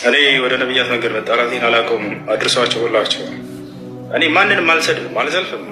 እኔ ወደ ነብያት ነገር መጣራቴን አላውቀውም። አድርሷቸው ሁላቸው። እኔ ማንንም አልሰድብም አልዘልፍም።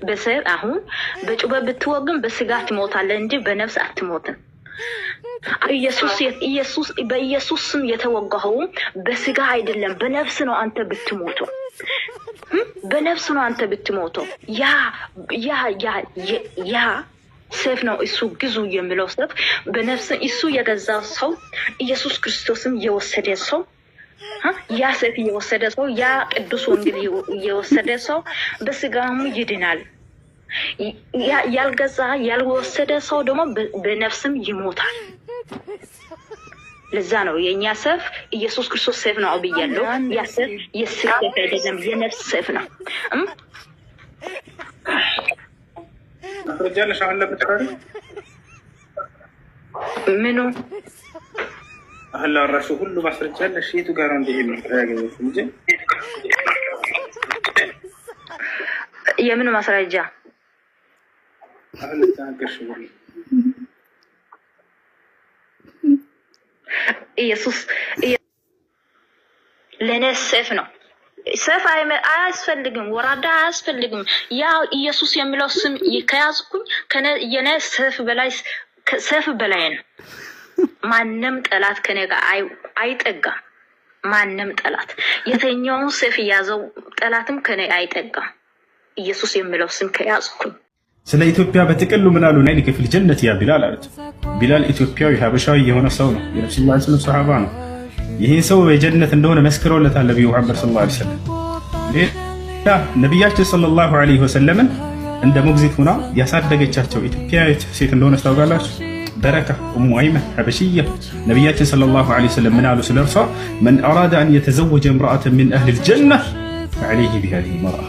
በሰይፍ አሁን በጩቤ ብትወግም በስጋ ትሞታለህ እንጂ በነፍስ አትሞትም። ኢየሱስ በኢየሱስ ስም የተወጋው በስጋ አይደለም በነፍስ ነው። አንተ ብትሞተው በነፍስ ነው አንተ ብትሞተው። ያ ሰይፍ ነው እሱ ግዙ የሚለው ሰይፍ በነፍስ እሱ የገዛ ሰው ኢየሱስ ክርስቶስም የወሰደ ሰው ያ ሰይፍ የወሰደ ሰው ያ ቅዱስ ወንጌል የወሰደ ሰው በስጋሙ ይድናል። ያልገዛ ያልወሰደ ሰው ደግሞ በነፍስም ይሞታል። ለዛ ነው የኛ ሰይፍ ኢየሱስ ክርስቶስ ሰይፍ ነው ብያለሁ። ያ ሰይፍ የስጋ ሰይፍ አይደለም የነፍስ ሰይፍ ነው። አፍረጃለሽ አለ በተራሪ ምኑ አህላ ራሱ ሁሉ ማስረጃለሽ የቱ ጋር ነው እንደዚህ ያገኘሽ እንጂ የምን ማስረጃ አህላ ታንከሽ ነው ኢየሱስ ለኔ ሰይፍ ነው። ሰይፍ አያስፈልግም፣ ወራዳ አያስፈልግም። ያ ኢየሱስ የሚለው ስም ከያዝኩኝ የኔ ሰይፍ በላይ ነው። ማንም ጠላት ከኔ ጋር አይጠጋም። ማንም ጠላት የተኛውን ሰይፍ ያዘው ጠላትም ከኔ አይጠጋም። ኢየሱስ የሚለው ስም ከያዝኩኝ ስለ ኢትዮጵያ በጥቅሉ ምን አሉ? ናይ ለክፍል ጀነት ያ ቢላል አሉት። ቢላል ኢትዮጵያዊ ሀበሻዊ የሆነ ሰው ነው። የነብዩ ሰለላሁ ዐለይሂ ወሰለም ሱሐባ ነው። ይሄ ሰው በጀነት እንደሆነ መስክረውለታል ነብዩ መሐመድ ሰለላሁ ዐለይሂ ወሰለም። ነብያችን ሰለላሁ ዐለይሂ ወሰለምን እንደ ሞግዚት ሆና ያሳደገቻቸው ኢትዮጵያዊት ሴት እንደሆነ ታውቃላችሁ። በረካ ኡሙ አይመን ሀበሽያ። ነብያችን ሰለላሁ ዐለይሂ ወሰለም ምን አሉ ስለርሷ? መን አራደ አን የተዘወጀ እምራአተን ሚን አህሊል ጀነ ፈዐለይሂ ቢሃዚሂ መርአ።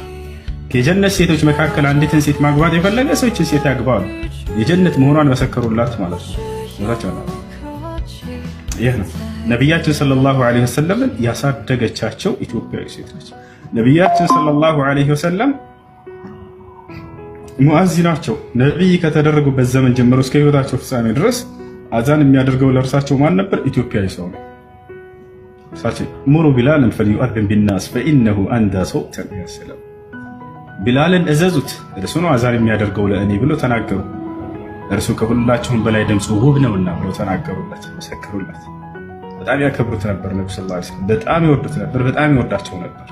ከጀነት ሴቶች መካከል አንዲትን ሴት ማግባት የፈለገ ሰው እችን ሴት ያግባሉ። የጀነት መሆኗን መሰከሩላት ማለት ነው። ይህ ነው ነብያችን ሰለላሁ ዐለይሂ ወሰለም ያሳደገቻቸው ኢትዮጵያዊ ሴት ነች። ነብያችን ሰለላሁ ዐለይሂ ወሰለም ሙአዚናቸው ነብይ ከተደረጉበት ዘመን ጀምሮ እስከ ህይወታቸው ፍጻሜ ድረስ አዛን የሚያደርገው ለእርሳቸው ማን ነበር? ኢትዮጵያዊ ሰው ነው። እሳቸው ሙሩ ቢላልን ፈልዩአዚን ቢናስ ፈኢነሁ አንዳ ሰውተን ያሰለም። ቢላልን እዘዙት እርሱ ነው አዛን የሚያደርገው ለእኔ ብሎ ተናገሩ። እርሱ ከሁላችሁም በላይ ድምፁ ውብ ነውና ብሎ ተናገሩለት፣ መሰከሩለት። በጣም ያከብሩት ነበር። ነብዩ ሰለላሁ ዐለይሂ ወሰለም በጣም ይወዱት ነበር፣ በጣም ይወዳቸው ነበር።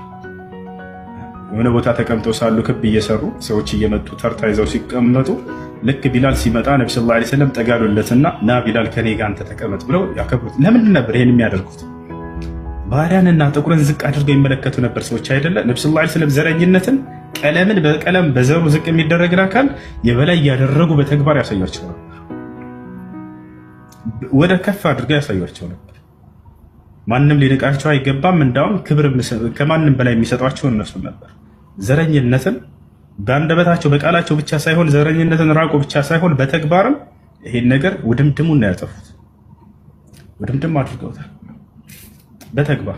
የሆነ ቦታ ተቀምጠው ሳሉ ክብ እየሰሩ ሰዎች እየመጡ ተርታ ይዘው ሲቀመጡ ልክ ቢላል ሲመጣ ነብዩ ሰለላሁ ዐለይሂ ወሰለም ጠጋሉለትና ና ቢላል ከኔ ጋር አንተ ተቀመጥ ብለው ያከብሩት። ለምንድን ነበር ይሄን የሚያደርጉት? ባሪያንና ጥቁርን ዝቅ አድርገው ይመለከቱ ነበር ሰዎች አይደለ? ነብዩ ሰለላሁ ዐለይሂ ወሰለም ዘረኝነትን ቀለምን በቀለም በዘሩ ዝቅ የሚደረግን አካል የበላይ ያደረጉ በተግባር ያሳያቸው ነበር። ወደ ከፍ አድርገው ያሳያቸው ነበር። ማንም ሊንቃቸው አይገባም። እንዳውም ክብር ከማንም በላይ የሚሰጧቸው እነሱ ነበር። ዘረኝነትን በአንደበታቸው በቃላቸው ብቻ ሳይሆን ዘረኝነትን ራቁ ብቻ ሳይሆን በተግባርም ይሄን ነገር ውድምድሙን ነው ያጠፉት። ውድምድም አድርገውታል በተግባር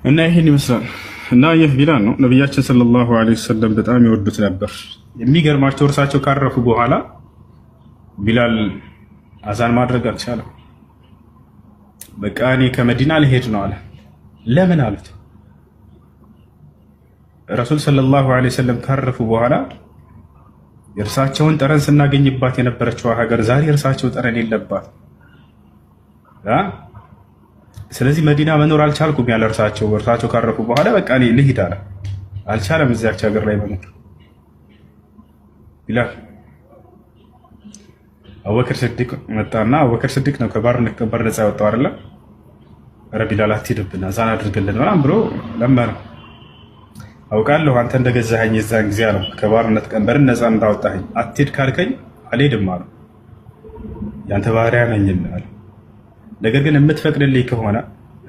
እና ይሄን ይመስላል። እና ይህ ቢላል ነው። ነብያችን ሰለላሁ ዐለይሂ ወሰለም በጣም ይወዱት ነበር። የሚገርማቸው እርሳቸው ካረፉ በኋላ ቢላል አዛን ማድረግ አልቻለም። በቃ እኔ ከመዲና ልሄድ ነው አለ። ለምን አሉት? ረሱል ሰለላሁ ዐለይሂ ወሰለም ካረፉ በኋላ የእርሳቸውን ጠረን ስናገኝባት የነበረችው ሀገር ዛሬ እርሳቸው ጠረን የለባት። ስለዚህ መዲና መኖር አልቻልኩም ያለ እርሳቸው ካረፉ በኋላ በቃ እኔ ልሂድ አለ። አልቻለም እዚያች ሀገር ላይ መኖር። ቢላል አቡበክር ስዲቅ መጣና አቡበክር ስዲቅ ነው ከባርነት ቀንበር ነፃ ያወጣው አይደለ? ኧረ ቢላል አትሂድብን አዛን አድርግልን ምናምን ብሎ ለመነው። አውቃለሁ አንተ እንደገዛኸኝ የዛን ጊዜ አለው ከባርነት ቀንበርን ነፃ እንዳወጣኸኝ፣ አትሂድ ካልከኝ አልሄድም አለው። ያንተ ባሪያ ነኝ አለ። ነገር ግን የምትፈቅድልኝ ከሆነ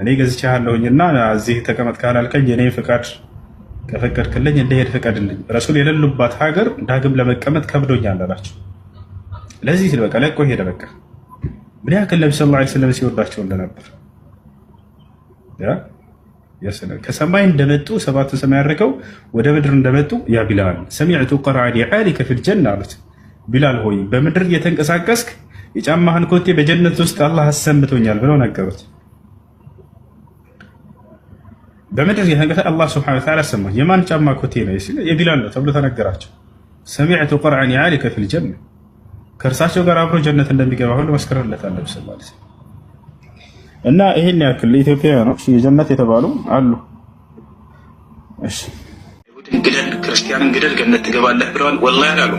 እኔ ገዝቻለሁኝና እዚህ ተቀመጥ ካላልከኝ የኔ ፍቃድ ከፈቀድክልኝ እንደሄድ ፍቀድልኝ። ረሱል የሌሉባት ሀገር ዳግም ለመቀመጥ ከብዶኛል አላቸው። ለዚህ በቃ ለቆ ሄደ። በቃ ምን ያክል ነብዩ ሰለላሁ ዐለይሂ ወሰለም ሲወዳቸው እንደነበር ከሰማይ እንደመጡ ሰባት ሰማይ ያረከው ወደ ምድር እንደመጡ ያ ቢላል ሰሚዕቱ ቀርዐ ኒዓሊከ ፊል ጀና አሉት። ቢላል ሆይ በምድር እየተንቀሳቀስክ የጫማህን ኮቴ በጀነት ውስጥ አላህ አሰምቶኛል ብለው ነገሩት። በምድር እየተንቀሳቀስክ አላህ ሱብሓነሁ ወተዓላ አሰማህ። የማን ጫማ ኮቴ ነው ሲል የቢላል ነው ተብሎ ተነገራቸው። ሰሚዕቱ ቀርዐ ኒዓሊከ ፊል ጀና ከእርሳቸው ጋር አብሮ ጀነት እንደሚገባ ሁሉ መስከረለታል ነብዩ ሰለላሁ ዐለይሂ ወሰለም። እና ይሄን ያክል ለኢትዮጵያውያኖች የጀነት የተባሉ አሉ። እሺ ግደል ክርስቲያንን ግደል ገነት ትገባለህ ብለዋል። ወላሂ አላሉ።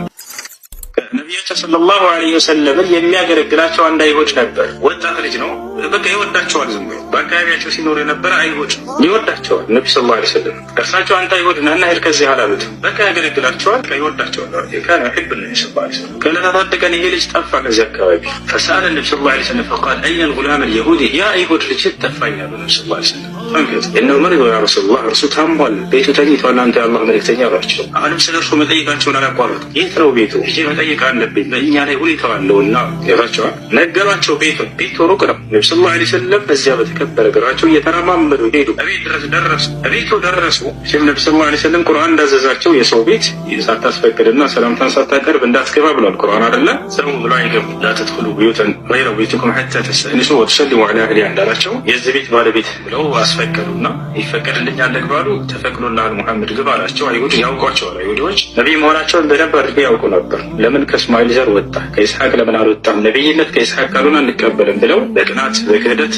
ነቢያችን ሰለላሁ ዐለይሂ ወሰለም የሚያገለግላቸው አንድ አይሁድ ነበር። ወጣት ልጅ ነው። በቃ ይወዳቸዋል። ዝም ብሎ በአካባቢያቸው ሲኖር የነበረ አይሁድ ይወዳቸዋል። ነቢ ሰለላሁ ዐለይሂ ወሰለም እርሳቸው አንተ አይሁድ ነህ እና ሄድ ከዚህ አላሉት። በቃ ያገለግላቸዋል። በቃ ይወዳቸዋል። ካነ ይሕብ ነቢ ሰለላሁ ዐለይሂ ወሰለም። ከዕለታት አንድ ቀን ይሄ ልጅ ጠፋ ከዚህ አካባቢ። ፈሰአለ ነቢ ሰለላሁ ዐለይሂ ወሰለም ፈቃል አየነ ልጉላም ልየሁዲ ያ አይሁድ ልጅ ጠፋኝ አሉ ነቢ ሰለላሁ ዐለይሂ ወሰለም። ፈንገት እነሁ መሪዶ ያ ረሱላህ እርሱ ታሟል፣ ቤቱ ተኝቷል፣ አንተ የአላህ መልእክተኛ አሏቸው። አሁንም ስለ እርሱ መጠየቃቸውን አላቋረጡም። የት ነው ቤቱ? ሂጄ መጠየቅ አለብኝ በእኛ ላይ ሁኔታው አለውና ያሏቸዋል። ነገሯቸው። ቤቱ ሩቅ ነው። ነቢ ሰለላሁ ዐለይሂ ወሰለም በዚያ በተከበረ እግራቸው እየተረማመዱ ሄዱ። እቤት ድረስ ደረሱ። እቤቱ ደረሱ። ነቢ ሰለላሁ ዐለይሂ ወሰለም ቁርአን እንዳዘዛቸው የሰው ቤት ሳታስፈቅድና ሰላምታን ሳታቀርብ እንዳትገባ ብሏል። ቁርአን አይደለ? ሰው ብሎ አይገቡ። ላ ተድኹሉ ቡዩተን ገይረ ቡዩቲኩም ሐታ ተስተእኒሱ ወቱሰሊሙ ዐላ አህሊሃ እንዳላቸው የዚህ ቤት ባለቤት ብለው አስፈቀዱና ይፈቀድልኛል ለግባሉ ተፈቅዶልሃል ሙሐመድ ግባ አላቸው። አይሁድ ያውቋቸዋል። አይሁዶች ነቢይ መሆናቸውን በደንብ አድርገው ያውቁ ነበር። ለምን ከእስማኤል ዘር ወጣ ከይስሐቅ ለምን አልወጣም? ነቢይነት ከይስሐቅ ካልሆነ አንቀበልም ብለው በቅናት በክህደት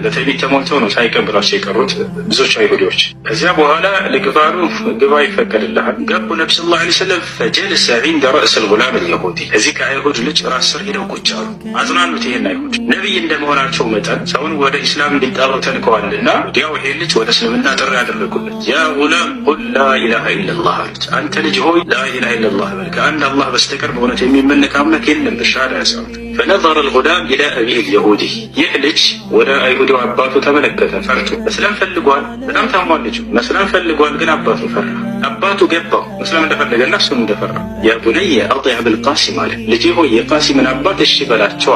በትዕቢት ተሞልተው ነው ሳይቀበሏቸው የቀሩት ብዙዎች አይሁዶች። ከዚያ በኋላ ልግባሉ ግባ ይፈቀድልሃል ገቡ። ነቢ ሰለላሁ ዐለይሂ ወሰለም ፈጀለሰ ዒንደ ረእስ ልጉላም ልየሁዲ እዚህ ከአይሁድ ልጅ ራስ ስር ሄደው ቁጭ አሉ። አጽናኑት። ይሄን አይሁድ ነቢይ እንደመሆናቸው መጠን ሰውን ወደ ኢስላም እንዲጠሩ ተልከዋልና ወዲያው ይሄ ልጅ ወደ እስልምና ጥሪ ያደረጉለት። ያ ጉላም ቁል ላኢላሃ ኢለላህ አሉት። አንተ ልጅ ሆይ ላኢላሃ ኢለላህ በል ከአንድ አላህ በስተቀር በእውነት የሚመለክ አምላክ የለም ብሻዳ ያሰሩት። ፈነዘረ ልጉላም ኢላ አቢህ ልየሁዲ ይህ ልጅ ወደ አይሁዲው አባቱ ተመለከተ። ፈርቶ መስለም ፈልጓል። በጣም ታሟል ልጁ መስለም ፈልጓል፣ ግን አባቱ ፈራ። አባቱ ገባው መስለም እንደፈለገና እሱን እንደፈራ። ያ ቡነየ አጢዕ ብልቃሲም አለ ልጅ ሆይ የቃሲምን አባት እሺ በላቸው።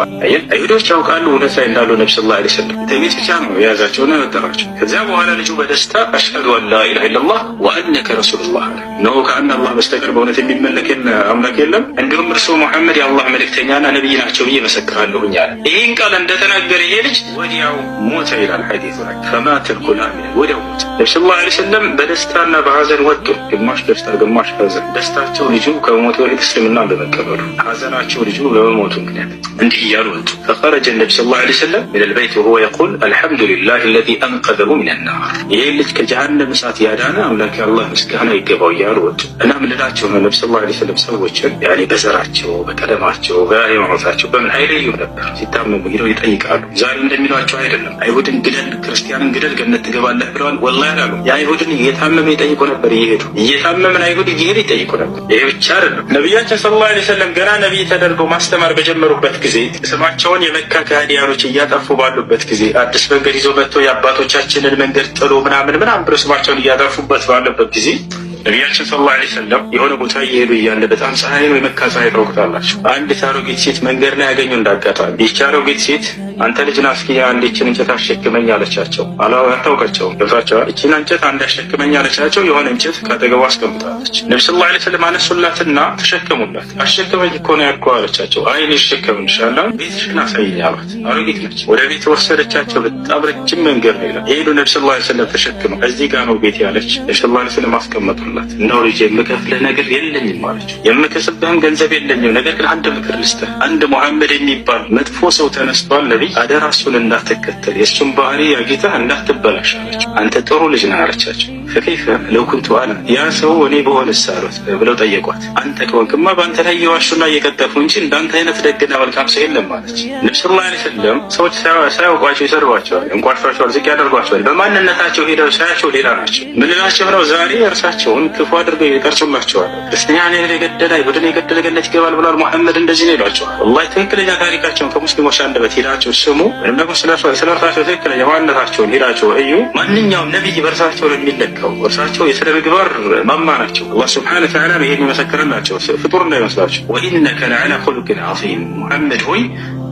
አይሁዶች ያውቃሉ እውነት ላይ እንዳሉ ነቢ ሰለላሁ ዐለይሂ ወሰለም ትዕቢት ብቻ ነው የያዛቸውና የወጠራቸው። ከዚያ በኋላ ልጁ በደስታ አሽሀዱ አን ላኢላሃ ኢለላህ ወአነከ ረሱሉላህ አለ። እነሆ ከአንድ አላህ በስተቀር በእውነት የሚመለክ አምላክ የለም፣ እንዲሁም እርሱ ሙሐመድ የአላህ መልእክተኛና ነቢይ ናቸው ብዬ መሰክራለሁኝ አለ። ይህን ቃል እንደተናገረ ይሄ ልጅ ወዲያው ሞተ ይላል ሐዲሱ ላይ። ፈማተ ልጉላም ወዲያው ሞተ። ነቢ ሰለላሁ ዐለይሂ ወሰለም በደስታና በሐዘን ወጡ። ግማሽ ደስታ ግማሽ ሐዘን። ደስታቸው ልጁ ከሞቱ በፊት እስልምና በመቀበሉ፣ ሐዘናቸው ልጁ በመሞቱ ምክንያት እንዲህ እያሉ ወጡ። ፈኸረጀ ነቢ ሰለላሁ ዐለይሂ ወሰለም ሚነል በይት ወሁወ የቁል አልሐምዱሊላህ አለዚ አንቀዘሁ ሚነን ናር ይህ ልጅ ከጀሃነም እሳት ያዳነ አምላክ አላህ ምስጋና ይገባው እያሉ ወጡ። እና ምንላቸው ነው ነቢ ሰለላሁ ዐለይሂ ወሰለም ሰዎችን ያኔ በዘራቸው በቀለማቸው በሃይማኖታቸው በምን አይለዩም ነበር። ሲታመሙ ሄደው ይጠይቃሉ። ዛሬ እንደሚሏቸው አይደለም። አይሁድን ግደል ክርስቲያንን ግደል ገነት ትገባለህ ብለዋል። ወላሂ አላሉ። የአይሁድን እየታመመ ይጠይቁ ነበር። እየሄዱ እየታመምን አይሁድ እየሄዱ ይጠይቁ ነበር። ይሄ ብቻ አይደለም። ነቢያችን ሰለላሁ ዐለይሂ ወሰለም ገና ነቢይ ተደርገው ማስተማር በጀመሩበት ጊዜ ስማቸውን የመካ ከሃዲያኖች እያጠፉ ባሉበት ጊዜ አዲስ መንገድ ይዞ መጥቶ የአባቶቻችንን መንገድ ጥሎ ምናምን ብሎ ስማቸውን እያጠፉበት ባለበት ጊዜ ነቢያችን ሰለላሁ ዐለይሂ ወሰለም የሆነ ቦታ እየሄዱ እያለ በጣም ፀሐይ ነው፣ የመካ ፀሐይ ታውቁታላችሁ። አንዲት አሮጊት ሴት መንገድ ላይ ያገኙ እንዳጋጣሚ። ይህች አሮጊት ሴት አንተ ልጅ ና እስኪ አንዲችን እንጨት አሸክመኝ አለቻቸው። አታውቃቸውም። ገብቷቸዋል። ይችን እንጨት አንድ አሸክመኝ አለቻቸው። የሆነ እንጨት ካጠገቡ አስቀምጣለች። ነቢ ሰለላሁ ዐለይሂ ወሰለም አነሱላትና ተሸከሙላት። አሸክመኝ እኮ ነው ያልኩህ አለቻቸው። አይ እኔ እሸከምልሻለሁ፣ ቤትሽን አሳይኝ አሏት። አሮጊት ነች። ወደ ቤት ወሰደቻቸው። በጣም ረጅም መንገድ ነው ይላል። የሄዱ ነቢ ሰለላሁ ዐለይሂ ወሰለም ተሸክመው እዚህ ጋር ነው ቤት ያለች። ነቢ ሰለላሁ ዐለይሂ ወሰለም አስቀመጡላት። እንደው ልጅ የምከፍልህ ነገር የለኝም አለችው። የምከስብህም ገንዘብ የለኝም፣ ነገር ግን አንድ ምክር ልስጥህ። አንድ ሙሐመድ የሚባል መጥፎ ሰው ተነስቷል። ነቢይ አደራ እሱን እንዳትከተል፣ የእሱን ባህሪ አግኝተህ እንዳትበላሽ አለችው። አንተ ጥሩ ልጅ ነህ አለቻቸው። ፈከይፈ ለው ኩንቱ አና ያ ሰው እኔ በሆንስ አሉት ብለው ጠየቋት። አንተ ከሆንክማ በአንተ ላይ እየዋሹና እየቀጠፉ እንጂ እንዳንተ አይነት ደግና መልካም ሰው የለም አለች። ነቢ ሰለላሁ ዐለይሂ ወሰለም ሰዎች ሳያውቋቸው ይሰድቧቸዋል፣ እንቋሿቸዋል፣ ዝቅ ያደርጓቸዋል። በማንነታቸው ሄደው ሳያቸው ሌላ ናቸው። ምንላቸው ነው ዛሬ እርሳቸውን ክፉ አድርገው ይቀርጹላቸዋል። ክርስቲያን የገደለ አይሁድን የገደለ ገነት ይገባል ብሏል ሙሐመድ እንደዚህ ነው ይሏቸዋል። ወላሂ ትክክለኛ ታሪካቸውን ከሙስሊሞች አንደበት ሄዳቸው ስሙ፣ ወይም ደግሞ ስለ እርሳቸው ትክክለኛ ማንነታቸውን ሄዳቸው እዩ። ማንኛውም ነቢይ በእርሳቸው ነው የሚለካው። እርሳቸው የስነ ምግባር ማማ ናቸው። አላህ ሱብሓነሁ ወተዓላ ይሄን የመሰከረላቸው ፍጡር እንዳይመስላቸው። ወኢነከ ለዐላ ኹሉቅን ዐዚም ሙሐመድ ሆይ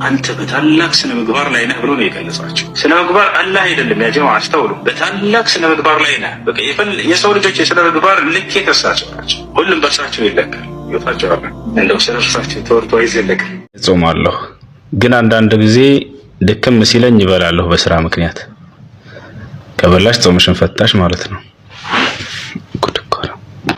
አንተ በታላቅ ስነ ምግባር ላይ ነህ ብሎ ነው የገለጻቸው። ስነ ምግባር አላህ አይደለም ያ ጀማዓ አስተውሉ። በታላቅ ስነ ምግባር ላይ ነህ። በቃ የሰው ልጆች የስነ ምግባር ልኬት እርሳቸው ናቸው። ሁሉም በእርሳቸው ይለካል። ይወጣቸዋል። እንደው ስለ እርሳቸው ተወርቶ አይዘለቅም። እጾማለሁ ግን አንዳንድ ጊዜ ድክም ሲለኝ ይበላለሁ በስራ ምክንያት። ከበላሽ ጾምሽን ፈታሽ ማለት ነው።